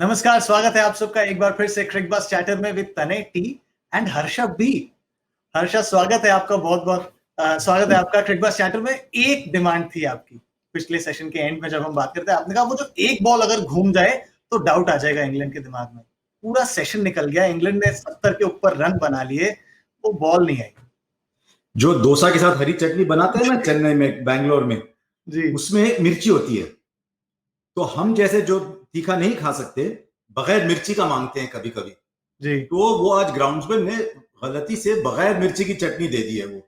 नमस्कार, स्वागत है आप सबका एक बार फिर से क्रिकबज़ चैटर में विद तने T and Harsha B. Harsha, स्वागत है आपका बहुत-बहुत स्वागत है आपका क्रिकबज़ चैटर में। एक डिमांड थी आपकी पिछले सेशन के एंड में जब हम बात करते हैं, आपने कहा वो जो एक बॉल अगर घूम जाए तो डाउट आ जाएगा इंग्लैंड के दिमाग में। पूरा सेशन निकल गया, इंग्लैंड ने 70 के ऊपर रन बना लिए, वो बॉल नहीं आई। जो डोसा के साथ हरी चटनी बनाते हैं ना चेन्नई में, बैंगलोर में, जी। उसमें एक मिर्ची होती है। तो हम जैसे जो तीखा नहीं खा सकते, बगैर मिर्ची का मांगते हैं कभी कभी। जी। तो वो आज ग्राउंड्समैन ने गलती से बगैर मिर्ची की चटनी दे दी है वो।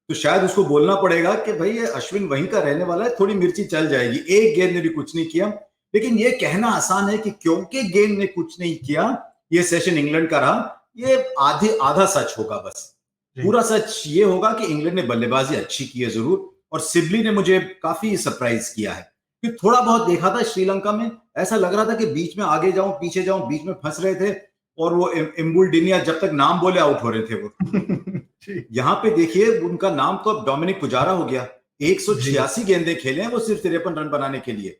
तो शायद उसको बोलना पड़ेगा कि भाई ये अश्विन वहीं का रहने वाला है, थोड़ी मिर्ची चल जाएगी। एक गेंद ने भी कुछ नहीं किया, लेकिन ये कहना आसान है कि क्योंकि गेंद ने कुछ नहीं किया ये सेशन इंग्लैंड का रहा। ये आधा सच होगा बस। पूरा सच ये होगा कि इंग्लैंड ने बल्लेबाजी अच्छी की है जरूर, और सिबली ने मुझे काफी सरप्राइज किया है कि थोड़ा बहुत देखा था श्रीलंका में, ऐसा लग रहा था कि बीच में आगे जाऊं पीछे जाऊं, बीच में फंस रहे थे, और वो एम्बुल्डिनिया जब तक नाम बोले आउट हो रहे थे वो। यहाँ पे देखिए उनका नाम तो अब डोमिनिक पुजारा हो गया। 186 गेंदें खेले हैं वो सिर्फ 53 रन बनाने के लिए।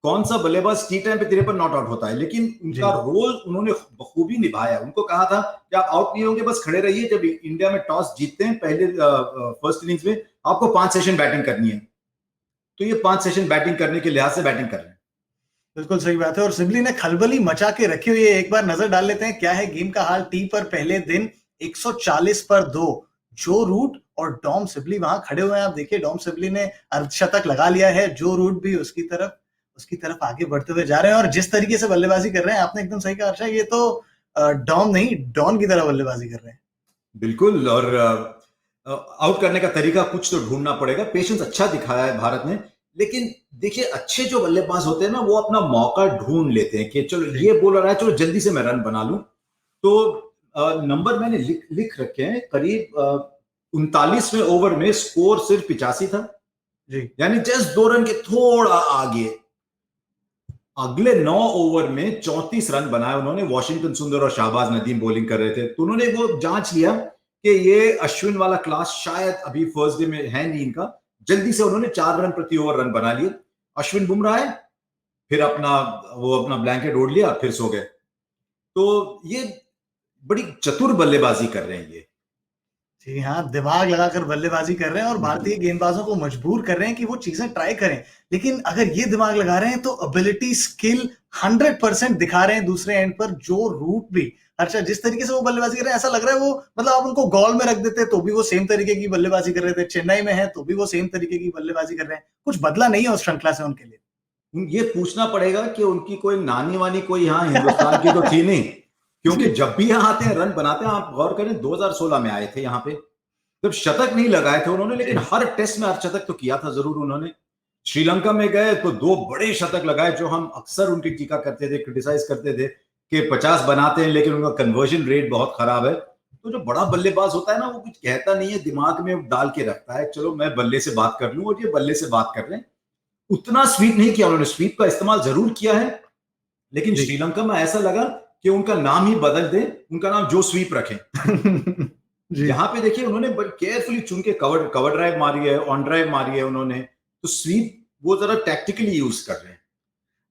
कौन सा बल्लेबाज टी टाइम पे 53 नॉट आउट होता है, लेकिन उनका रोल उन्होंने बखूबी निभाया। उनको कहा था कि आप आउट नहीं होंगे, बस खड़े रहिए। जब इंडिया में टॉस जीतते हैं पहले फर्स्ट इनिंग्स में, आपको 5 सेशन बैटिंग करनी है, तो ये 5 सेशन बैटिंग करने के लिहाज से बैटिंग कर रहे हैं। बिल्कुल सही बात है, और सिबली ने खलबली मचा के रखी हुई है। एक बार नजर डाल लेते हैं क्या है गेम का हाल। टी पर पहले दिन 140 पर 2, जो रूट और डॉम सिबली वहां खड़े हुए हैं। आप देखिए, डॉम सिबली ने अर्धशतक लगा लिया है, जो रूट भी उसकी तरफ आगे बढ़ते हुए जा रहे हैं। और जिस तरीके से बल्लेबाजी कर रहे हैं, आपने एकदम सही कहा हर्षा, ये तो डॉम नहीं डॉन की तरह बल्लेबाजी कर रहे हैं। बिल्कुल, और आउट करने का तरीका कुछ तो ढूंढना पड़ेगा। पेशेंस अच्छा दिखाया है भारत ने, लेकिन देखिए अच्छे जो बल्लेबाज होते हैं ना, वो अपना मौका ढूंढ लेते हैं कि चलो ये बॉलर आया, चलो जल्दी से मैं रन बना लूं। तो नंबर मैंने लिख रखे हैं। करीब 39वें ओवर में स्कोर सिर्फ 85 था, यानी जस्ट 2 रन के थोड़ा आगे। अगले 9 ओवर में 34 रन बनाए उन्होंने। वॉशिंगटन सुंदर और शाहबाज नदीम बॉलिंग कर रहे थे, तो उन्होंने वो जांच लिया कि ये अश्विन वाला क्लास शायद अभी फर्स्ट डे में है नहीं इनका। जल्दी से उन्होंने 4 रन प्रति ओवर रन बना लिए। अश्विन बुमराह है, फिर अपना ब्लैंकेट ओढ़ लिया, फिर सो गए। तो ये बड़ी चतुर बल्लेबाजी कर रहे हैं ये। जी हाँ, दिमाग लगाकर बल्लेबाजी कर रहे हैं और भारतीय गेंदबाजों को मजबूर कर रहे हैं कि वो चीजें ट्राई करें। लेकिन अगर ये दिमाग लगा रहे हैं तो एबिलिटी, स्किल 100% दिखा रहे हैं दूसरे एंड पर। जो रूट भी अच्छा, जिस तरीके से वो बल्लेबाजी कर रहे हैं, ऐसा लग रहा है वो, मतलब आप उनको गॉल में रख देते तो भी वो सेम तरीके की बल्लेबाजी कर रहे थे, चेन्नई में है तो भी वो सेम तरीके की बल्लेबाजी कर रहे हैं। कुछ बदला नहीं है उस श्रृंखला से उनके लिए। ये पूछना पड़ेगा कि उनकी कोई नानी वानी कोई यहाँ हिंदुस्तान की तो थी नहीं, क्योंकि जब भी यहाँ आते हैं रन बनाते हैं। आप गौर करें, 2016 में आए थे यहाँ पे, जब शतक नहीं लगाए थे उन्होंने, लेकिन हर टेस्ट में अर्धशतक तो किया था जरूर उन्होंने। श्रीलंका में गए तो 2 बड़े शतक लगाए, जो हम अक्सर उनकी टीका करते थे, क्रिटिसाइज करते थे कि 50 बनाते हैं लेकिन उनका कन्वर्जन रेट बहुत खराब है। तो जो बड़ा बल्लेबाज होता है ना, वो कुछ कहता नहीं है, दिमाग में डाल के रखता है, चलो मैं बल्ले से बात कर लूं, और ये बल्ले से बात कर रहे हैं। उतना स्वीप नहीं किया उन्होंने, स्वीप का इस्तेमाल जरूर किया है, लेकिन श्रीलंका में ऐसा लगा कि उनका नाम ही बदल दें, उनका नाम जो स्वीप रखें। यहाँ पे देखिए उन्होंने बड़ी केयरफुली चुन के कवर ड्राइव मारी है, ऑन ड्राइव मारी है उन्होंने। तो स्वीप वो जरा टैक्टिकली यूज कर रहे हैं।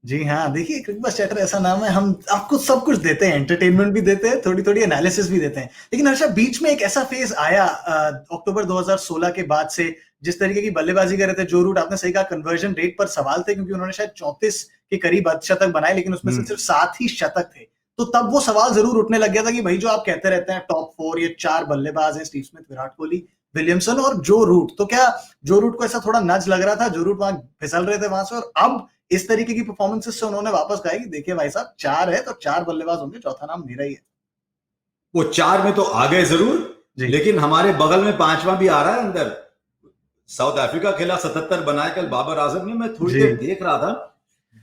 जी हाँ, देखिए क्रिकबज़ चैटर ऐसा नाम है, हम आपको सब कुछ देते हैं, एंटरटेनमेंट भी देते हैं, थोड़ी-थोड़ी एनालिसिस भी देते हैं। लेकिन हर्षा, बीच में एक ऐसा फेज आया अक्टूबर 2016 के बाद से, जिस तरीके की बल्लेबाजी कर रहे थे जो रूट, आपने सही कहा, कन्वर्जन रेट पर सवाल थे, क्योंकि उन्होंने शायद 34 के करीब अर्धशतक बनाए, लेकिन उसमें से सिर्फ 7 ही शतक थे। तो तब वो सवाल जरूर उठने लग गया था कि भाई जो आप कहते रहते हैं टॉप 4, ये 4 बल्लेबाज हैं, Steve Smith, Virat Kohli, Williamson और जो रूट, तो क्या जो रूट को ऐसा थोड़ा नज लग रहा था, जो रूट वहां फिसल रहे थे वहां से, और अब इस तरीके की परफॉर्मेंसेस से उन्होंने वापस कहा कि देखिए भाई साहब, 4 है तो 4 बल्लेबाज होंगे, चौथा नाम मेरा ही है। वो 4 में तो आ गए जरूर, लेकिन हमारे बगल में 5वां भी आ रहा है अंदर। साउथ अफ्रीका खेला, 77 बनाए कल बाबर आजम ने। मैं थोड़ी देर देख रहा था,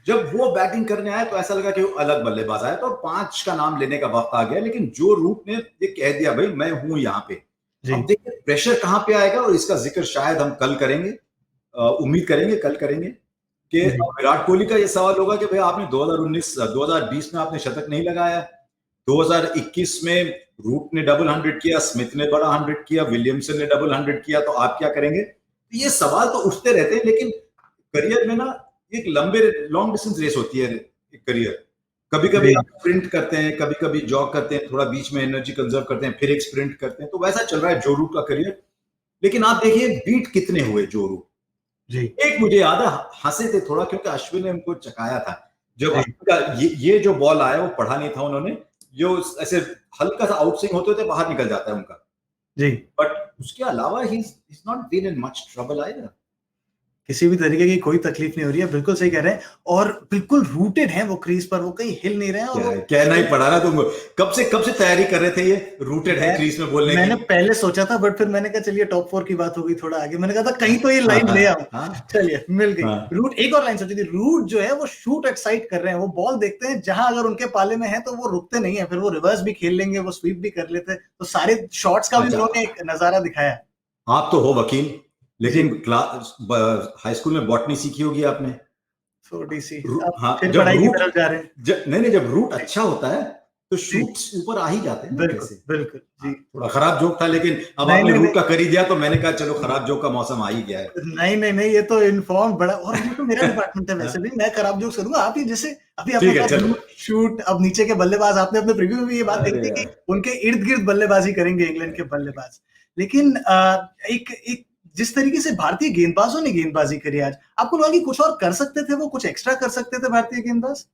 जब वो बैटिंग करने आया तो ऐसा लगा कि वो अलग बल्लेबाज आया, तो 5 का नाम लेने का वक्त आ गया। लेकिन जो रूट ने ये कह दिया भाई मैं हूं यहाँ पे, अब देखिए प्रेशर कहां पे आएगा, और इसका जिक्र शायद हम कल करेंगे, उम्मीद करेंगे कल करेंगे कि विराट कोहली का ये सवाल होगा कि भाई आपने 2020 में आपने शतक नहीं लगाया, 2021 में रूट ने डबल 100 किया, स्मिथ ने बड़ा 100 किया, विलियमसन ने डबल 100 किया, तो आप क्या करेंगे? ये सवाल तो उठते रहते हैं। लेकिन करियर में ना एक लॉन्ग डिस्टेंस रेस होती है एक करियर। कभी कभी जी आप स्प्रिंट करते हैं, कभी कभी जॉग करते हैं, थोड़ा बीच में एनर्जी कंजर्व करते हैं, फिर एक स्प्रिंट करते हैं, तो वैसा चल रहा है जो रूट का करियर। लेकिन आप देखिए बीट कितने हुए जो रूट। जी एक मुझे याद है हंसे थे थोड़ा, क्योंकि अश्विन ने उनको चकाया था। जब जी अश्विन का ये जो बॉल आया वो पढ़ा नहीं था उन्होंने, जो ऐसे हल्का सा आउट स्विंग होते होते बाहर निकल जाता है उनका। जी बट उसके अलावा he is not been in much trouble either. किसी भी तरीके की कोई तकलीफ नहीं हो रही है, बिल्कुल सही कह रहे हैं। और बिल्कुल रूटेड हैं वो क्रीज पर, वो कहीं हिल नहीं रहे हैं। और क्या वो है, कहना ही पड़ा ना तुम। कब से तैयारी कर रहे थे ये रूटेड है मैं क्रीज में बोलने मैंने की? पहले सोचा था, बट फिर मैंने कहा चलिए टॉप 4 की बात होगी थोड़ा आगे, मैंने कहा था कहीं तो ये हाँ लाइन ले आऊं। हाँ चलिए मिल गई। हाँ। रूट एक और लाइन सोची थी, रूट जो है वो शूट एट साइड कर रहे हैं, वो बॉल देखते हैं जहां अगर उनके पाले में है तो वो रुकते नहीं है, फिर वो रिवर्स भी खेल लेंगे, वो स्वीप भी कर लेते हैं, तो सारे शॉट्स का भी अच्छा, उन्होंने एक नजारा दिखाया। आप तो हो वकील, जी लेकिन क्लास हाई स्कूल में बॉटनी सीखी होगी आपने। थोड़ी सी। अब हाँ, फिर जब पढ़ाई की रूट तरफ जा रहे हैं। नहीं जब रूट अच्छा होता है तो जी शूट्स ऊपर आ ही जाते हैं ना बिल्कुल कैसे। बिल्कुल हाँ, जी। थोड़ा खराब जोक था, लेकिन अब नहीं आपने नहीं रूट नहीं का कर ही दिया तो मैंने कहा चलो खराब जोक का मौसम आ ही गया है। नहीं नहीं नहीं, ये तो इन्फॉर्म बड़ा, और ये तो मेरा डिपार्टमेंट है वैसे हाँ, भी, मैं खराब जोक्स करूंगा। आप ही जैसे अभी आपने ठीक है कहा चलो। रूट शूट, अब नीचे के बल्लेबाज, आपने अपने प्रीव्यू में भी ये बात कही अरे थी यार, कि उनके इर्द गिर्द बल्लेबाजी करेंगे इंग्लैंड के बल्लेबाज। लेकिन एक एक जिस तरीके से भारतीय गेंदबाजों ने गेंदबाजी करी आज, आपको लगा कि कुछ और कर सकते थे, वो कुछ एक्स्ट्रा कर सकते थे भारतीय गेंदबाज?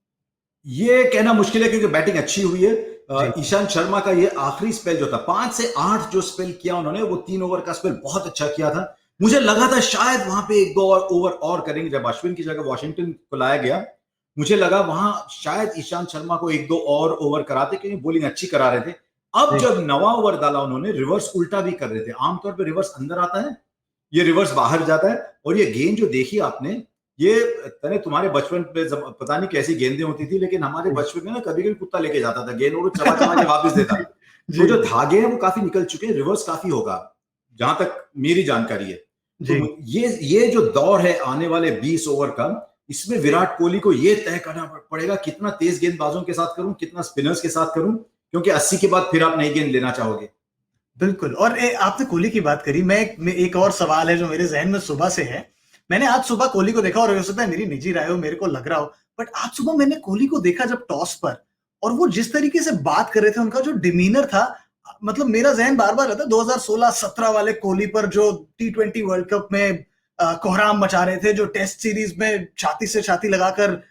ये कहना मुश्किल है क्योंकि बैटिंग अच्छी हुई है। जी ईशांत शर्मा का ये आखिरी स्पेल जो था, 5 से 8 जो स्पेल किया उन्होंने, वो 3 ओवर का स्पेल बहुत अच्छा किया था। मुझे लगा था शायद वहां पे एक दो और ओवर और करेंगे, जब अश्विन की जगह वॉशिंगटन को लाया गया मुझे लगा वहां शायद ईशांत शर्मा को एक दो और ओवर कराते, क्योंकि बॉलिंग अच्छी करा रहे थे। अब जी जब नवा ओवर डाला उन्होंने, रिवर्स उल्टा भी कर रहे थे। आमतौर पर रिवर्स अंदर आता है, ये रिवर्स बाहर जाता है। और ये गेंद जो देखी आपने, ये तने तुम्हारे बचपन पे पता नहीं कैसी गेंदें होती थी, लेकिन हमारे जी बचपन में ना कभी कभी कुत्ता लेके जाता था गेंद और वो चबा चबा के वापस देता। जी तो जी जो धागे हैं वो काफी निकल चुके हैं, रिवर्स काफी होगा जहां तक मेरी जानकारी है। तो जी ये जो दौर है आने वाले 20 ओवर का, इसमें विराट कोहली को ये तय करना पड़ेगा कितना तेज गेंदबाजों के साथ करूं, कितना स्पिनर्स के साथ करूं, क्योंकि 80 के बाद फिर आप नई गेंद लेना चाहोगे। बिल्कुल। और आपने कोहली की बात करी, मैं एक और सवाल है जो मेरे जहन में सुबह से है। मैंने आज सुबह कोहली को देखा, और हो सकता है मेरी निजी राय हो, मेरे को लग रहा हो, बट आज सुबह मैंने कोहली को देखा जब टॉस पर, और वो जिस तरीके से बात कर रहे थे, उनका जो डिमीनर था, मतलब मेरा जहन बार बार रहता 2016-17 वाले कोहली पर, जो T20 वर्ल्ड कप में कोहराम मचा रहे थे, जो टेस्ट सीरीज में छाती से छाती लगाकर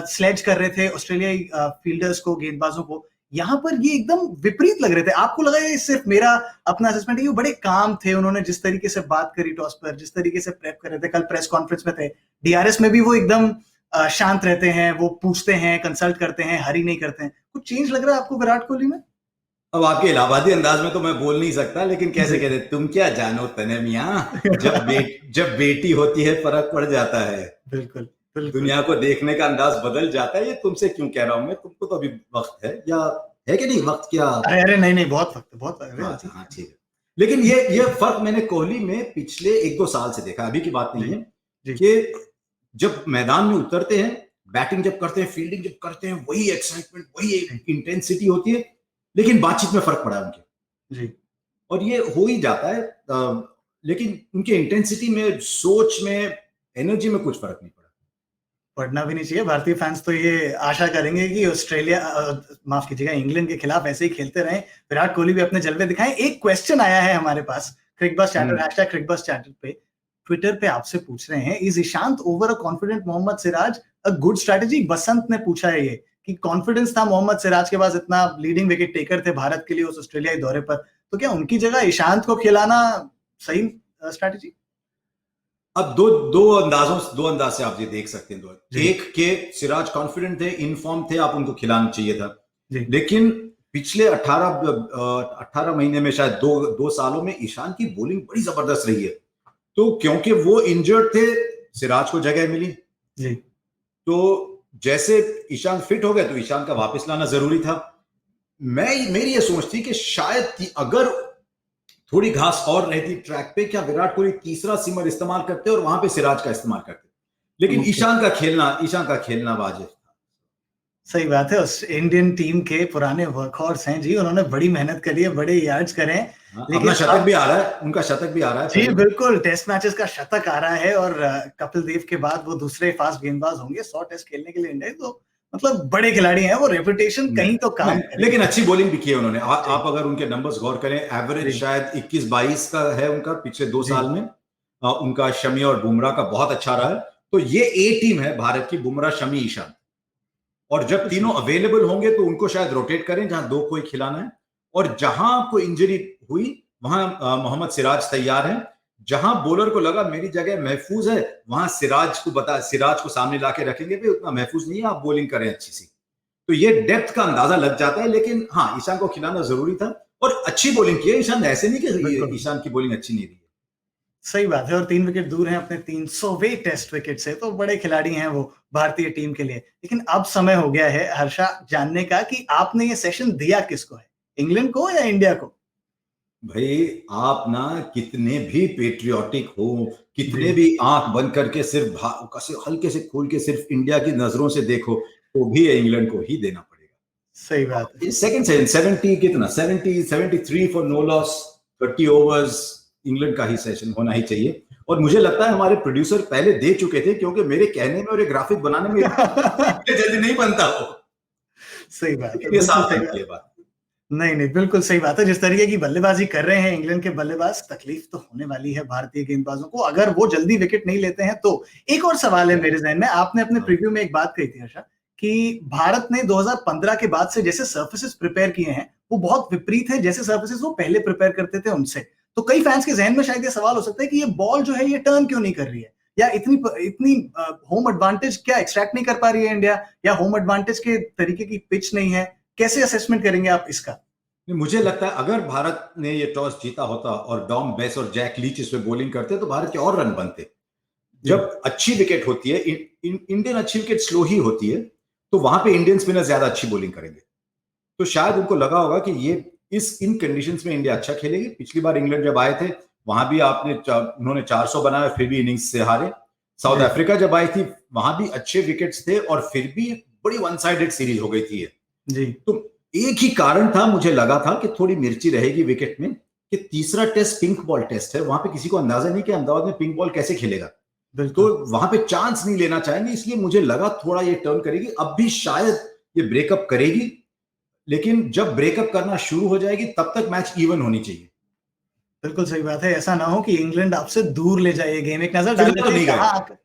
स्लेज कर रहे थे ऑस्ट्रेलियाई फील्डर्स को, गेंदबाजों को। यहाँ पर ये एकदम विपरीत लग रहे थे। आपको लगा ये सिर्फ मेरा अपना असेसमेंट है? ये बड़े काम थे, उन्होंने जिस तरीके से बात करी टॉस पर, जिस तरीके से प्रेप कर रहे थे, कल प्रेस कॉन्फ्रेंस में थे, डीआरएस में भी वो एकदम शांत रहते हैं, वो पूछते हैं, कंसल्ट करते हैं, हरी नहीं करते हैं। कुछ चेंज लग रहा है आपको विराट कोहली में? अब आपके इलाहाबादी अंदाज में तो मैं बोल नहीं सकता, लेकिन कैसे जी कहते तुम क्या जानो तने मियां, जब बेटी होती है फर्क पड़ जाता है। बिल्कुल बिल्कुल। दुनिया को देखने का अंदाज बदल जाता है। ये तुमसे क्यों कह रहा हूं मैं, तुमको तो अभी वक्त है, या है कि नहीं वक्त क्या? अरे अरे नहीं नहीं, बहुत वक्त है, बहुत वक्त है। अच्छा हाँ ठीक है। लेकिन ये फर्क मैंने कोहली में पिछले एक दो साल से देखा, अभी की बात नहीं जी है, जी कि जब मैदान में उतरते हैं, बैटिंग जब करते हैं, फील्डिंग जब करते हैं, वही एक्साइटमेंट, वही जी इंटेंसिटी होती है, लेकिन बातचीत में फर्क पड़ा है उनके। जी। और ये हो ही जाता है, लेकिन उनके इंटेंसिटी में, सोच में, एनर्जी में कुछ फर्क नहीं पड़ा। पढ़ना भी नहीं चाहिए। भारतीय फैंस तो ये आशा करेंगे कि ऑस्ट्रेलिया, माफ कीजिएगा, इंग्लैंड के खिलाफ ऐसे ही खेलते रहें, विराट कोहली भी अपने जलवे दिखाएं। एक क्वेश्चन आया है हमारे पास, Cricbuzz chatter, hashtag Cricbuzz chatter पे, ट्विटर पे आपसे पूछ रहे हैं, is Ishant over a confident Mohammed Siraj a good strategy? Basant ने पूछा है ये, कि कॉन्फिडेंस था मोहम्मद सिराज के पास, इतना लीडिंग विकेट टेकर थे भारत के लिए उस ऑस्ट्रेलियाई दौरे पर, तो क्या उनकी जगह ईशांत को खिलाना सही स्ट्रेटजी? अब दो अंदाज से आप ये देख सकते हैं। जी एक के सिराज कॉन्फिडेंट थे, इनफॉर्म थे, आप उनको खिलाना चाहिए था। जी लेकिन पिछले 18 महीने में, शायद दो सालों में ईशान की बॉलिंग बड़ी जबरदस्त रही है। तो क्योंकि वो इंजर्ड थे, सिराज को जगह मिली। जी तो जैसे ईशान फिट हो गए तो ईशान का वापस लाना जरूरी था। मेरी ये सोच थी कि शायद अगर थोड़ी घास और रहती ट्रैक पे, क्या विराट कोहली तीसरा सीमर इस्तेमाल करते और वहां पे सिराज का इस्तेमाल करते। लेकिन ओके। ईशान का खेलना वाजिब था। सही बात है, उस इंडियन टीम के पुराने वर्कहॉर्स हैं जी, उन्होंने बड़ी मेहनत करी है, बड़े यार्ड्स करे हैं। हाँ, लेकिन अपना शतक अब भी आ रहा है, उनका शतक भी आ रहा है जी पहले। बिल्कुल, टेस्ट मैचेस का शतक आ रहा है, और कपिल देव के बाद वो दूसरे फास्ट गेंदबाज होंगे 100 टेस्ट खेलने के लिए इंडिया। तो मतलब बड़े खिलाड़ी हैं वो, रेपुटेशन कहीं तो काम करेगी। लेकिन अच्छी बॉलिंग भी की है उन्होंने। आप अगर उनके नंबर्स गौर करें, एवरेज जी शायद 21-22 का है उनका पिछले 2 जी साल में। उनका शमी और बुमराह का बहुत अच्छा रहा है। तो ये ए टीम है भारत की, बुमराह, शमी, ईशान। और जब तीनों अवेलेबल होंगे तो उनको शायद रोटेट करें, जहां 2 कोई खिलाना है। और जहां आपको इंजरी हुई वहां मोहम्मद सिराज तैयार है। जहां बॉलर को लगा मेरी जगह महफूज है, वहां सिराज को सामने लाके रखेंगे, भी उतना महफूज नहीं है, आप बॉलिंग करें अच्छी सी। तो ये डेप्थ का अंदाजा लग जाता है। लेकिन हाँ, ईशान को खिलाना जरूरी था और अच्छी बॉलिंग की है ईशान। ऐसे नहीं कि ईशान की बॉलिंग अच्छी नहीं रही है। सही बात है, और 3 विकेट दूर हैं अपने 300वें टेस्ट विकेट से, तो बड़े खिलाड़ी हैं वो भारतीय टीम के लिए। लेकिन अब समय हो गया है हर्षा जानने का कि आपने ये सेशन दिया किसको है, इंग्लैंड को या इंडिया को? भाई आप ना कितने भी पेट्रियोटिक हो, कितने जी भी आंख बंद करके सिर्फ हल्के से खोल के सिर्फ इंडिया की नजरों से देखो, तो भी इंग्लैंड को ही देना सही बात है। पड़ेगा। सेकंड से 70 कितना 73 for no loss, 30 overs, England का ही सेशन होना ही चाहिए। और मुझे लगता है हमारे प्रोड्यूसर पहले दे चुके थे, क्योंकि मेरे कहने में और ये ग्राफिक बनाने में इतनी जल्दी नहीं बनता हो। सही बात है, ये बिल्कुल साफ सही बनती बात। है बात। नहीं नहीं, बिल्कुल सही बात है। जिस तरीके की बल्लेबाजी कर रहे हैं इंग्लैंड के बल्लेबाज, तकलीफ तो होने वाली है भारतीय गेंदबाजों को अगर वो जल्दी विकेट नहीं लेते हैं तो। एक और सवाल है मेरे जहन में, आपने अपने प्रीव्यू में एक बात कही थी हर्षा, कि भारत ने 2015 के बाद से जैसे सर्फेसेस प्रिपेयर किए हैं वो बहुत विपरीत है जैसे सर्फेसेस वो पहले प्रिपेयर करते थे उनसे। तो कई फैंस के जहन में शायद ये सवाल हो सकता है कि ये बॉल जो है ये टर्न क्यों नहीं कर रही है, या इतनी इतनी होम एडवांटेज क्या एक्सट्रैक्ट नहीं कर पा रही है इंडिया, या होम एडवांटेज के तरीके की पिच नहीं है? कैसे असेसमेंट करेंगे आप इसका? मुझे लगता है अगर भारत ने ये टॉस जीता होता और डॉम बेस और जैक लीच इस पे बॉलिंग करते तो भारत के और रन बनते। जब अच्छी विकेट होती है, इंडियन अच्छी विकेट स्लो ही होती है, तो वहां पे इंडियन स्पिनर ज्यादा अच्छी बॉलिंग करेंगे। तो शायद उनको लगा होगा कि ये इन कंडीशंस में इंडिया अच्छा खेलेगी। पिछली बार इंग्लैंड जब आए थे वहां भी उन्होंने 400 बनाया, फिर भी इनिंग्स से हारे। साउथ अफ्रीका जब आई थी वहां भी अच्छे विकेट्स थे और फिर भी बड़ी वन साइडेड सीरीज हो गई थी जी तो एक ही कारण था, मुझे लगा था कि थोड़ी मिर्ची रहेगी विकेट में, कि तीसरा टेस्ट पिंक बॉल टेस्ट है। वहां पे किसी को अंदाजा नहीं कि अहमदाबाद में पिंक बॉल कैसे खेलेगा, तो वहां पे चांस नहीं लेना चाहेंगे। इसलिए मुझे लगा थोड़ा ये टर्न करेगी। अब भी शायद ये ब्रेकअप करेगी, लेकिन जब ब्रेकअप करना शुरू हो जाएगी तब तक मैच इवन होनी चाहिए। बिल्कुल सही बात है, ऐसा ना हो कि इंग्लैंड आपसे दूर ले जाए गेम। एक नजर डाल फिलहाल तो नहीं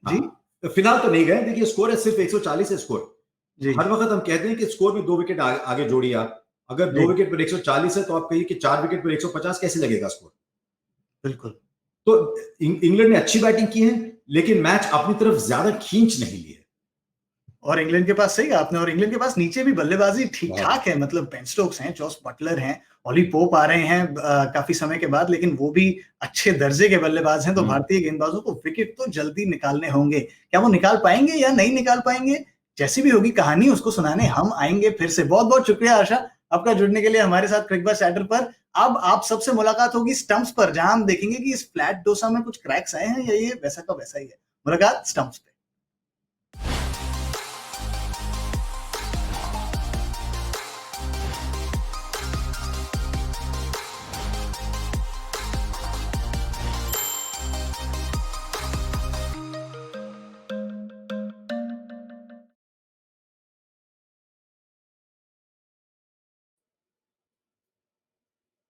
जी गए। फिलहाल तो नहीं गए। देखिए स्कोर है सिर्फ 140 है स्कोर। जी हर वक्त हम कहते हैं कि स्कोर में 2 विकेट आगे जोड़िए आप। अगर 2 विकेट पर 140 है तो आप कहिए कि 4 विकेट पर 150 कैसे लगेगा स्कोर। बिल्कुल। तो इंग्लैंड ने अच्छी बैटिंग की है, लेकिन मैच अपनी तरफ ज्यादा खींच नहीं लिए। और इंग्लैंड के पास, सही कहा आपने, और इंग्लैंड के पास नीचे भी बल्लेबाजी ठीक ठाक है। मतलब बेन स्टोक्स हैं, जॉस बटलर हैं, ऑली पोप आ रहे हैं काफी समय के बाद, लेकिन वो भी अच्छे दर्जे के बल्लेबाज हैं। तो भारतीय गेंदबाजों को विकेट तो जल्दी निकालने होंगे। क्या वो निकाल पाएंगे या नहीं निकाल पाएंगे, जैसी भी होगी कहानी उसको सुनाने हम आएंगे फिर से। बहुत बहुत शुक्रिया आशा आपका जुड़ने के लिए हमारे साथ क्रिकबज़ चैटर पर। अब आप सबसे मुलाकात होगी स्टंप्स पर, जहां हम देखेंगे कि इस फ्लैट डोसा में कुछ क्रैक्स आए हैं या ये वैसा का वैसा ही है। मुलाकात स्टंप्स पे।